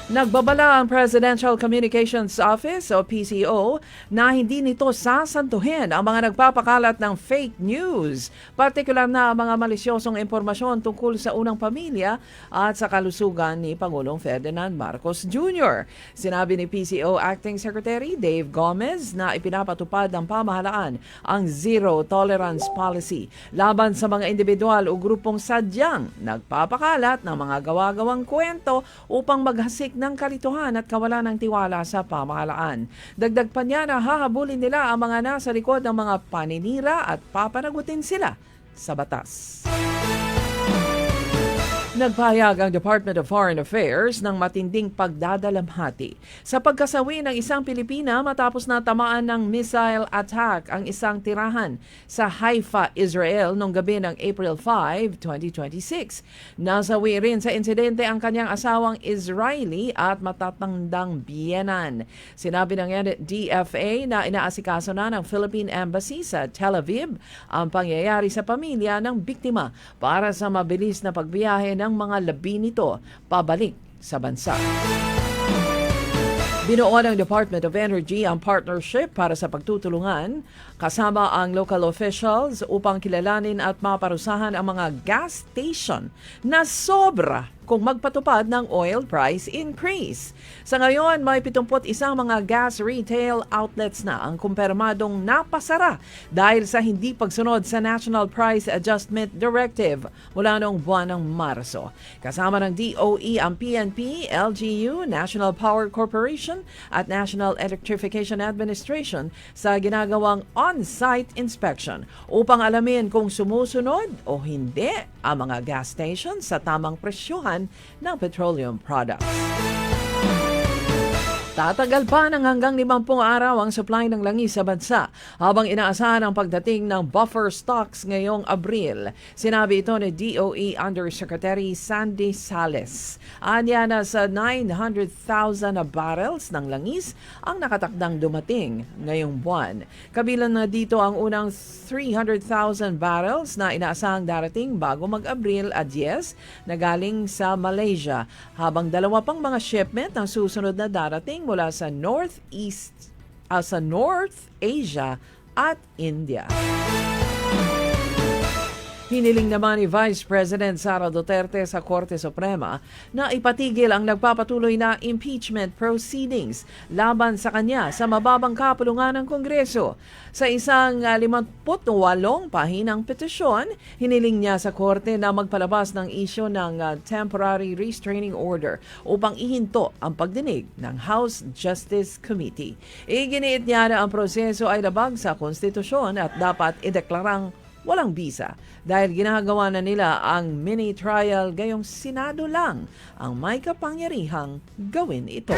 Nagbabala ang Presidential Communications Office o PCO na hindi nito sasantuhin ang mga nagpapakalat ng fake news, partikular na ang mga malisyosong impormasyon tungkol sa unang pamilya at sa kalusugan ni Pangulong Ferdinand Marcos Jr. Sinabi ni PCO Acting Secretary Dave Gomez na ipinapatupad ng pamahalaan ang Zero Tolerance Policy laban sa mga individual o grupong sadyang nagpapakalat ng mga gawa-gawang kwento upang maghasik ng kalituhan at kawalan ng tiwala sa pamahalaan. Dagdag pa niya na hahabulin nila ang mga nasa likod ng mga paninira at papanagutin sila sa batas. Nagpahayag ang Department of Foreign Affairs ng matinding pagdadalamhati sa pagkasawi ng isang Pilipina matapos na tamaan ng missile attack ang isang tirahan sa Haifa, Israel noong gabi ng April 5, 2026. Nasawi rin sa insidente ang kanyang asawang Israeli at matatandang biyenan. Sinabi ng DFA na inaasikaso na ng Philippine Embassy sa Tel Aviv ang pangyayari sa pamilya ng biktima para sa mabilis na pagbiyahe ng mga labi nito pabalik sa bansa. Binuo ng Department of Energy ang partnership para sa pagtutulungan kasama ang local officials upang kilalanin at maparusahan ang mga gas station na sobra kung magpatupad ng oil price increase. Sa ngayon, may 71 mga gas retail outlets na ang kumpirmadong napasara dahil sa hindi pagsunod sa National Price Adjustment Directive mula noong buwan ng Marso. Kasama ng DOE ang PNP, LGU, National Power Corporation at National Electrification Administration sa ginagawang on-site inspection upang alamin kung sumusunod o hindi ang mga gas stations sa tamang presyuhan ng petroleum products. Tatagal pa ng hanggang 50 araw ang supply ng langis sa bansa habang inaasahan ang pagdating ng buffer stocks ngayong Abril. Sinabi ito ni DOE Undersecretary Sandy Sales. Anya na sa 900,000 na barrels ng langis ang nakatakdang dumating ngayong buwan. Kabilang na dito ang unang 300,000 barrels na inaasahang darating bago mag-Abril at 10 na galing sa Malaysia, habang dalawa pang mga shipment ang susunod na darating mula sa North Asia at India. Hiniling naman ni Vice President Sara Duterte sa Korte Suprema na ipatigil ang nagpapatuloy na impeachment proceedings laban sa kanya sa mababang kapulungan ng Kongreso. Sa isang 58 pahinang petisyon, hiniling niya sa Korte na magpalabas ng isyu ng temporary restraining order upang ihinto ang pagdinig ng House Justice Committee. Iginiit niya na ang proseso ay labag sa konstitusyon at dapat ideklarang walang bisa dahil ginagawa na nila ang mini-trial gayong Senado lang ang may kapangyarihang gawin ito.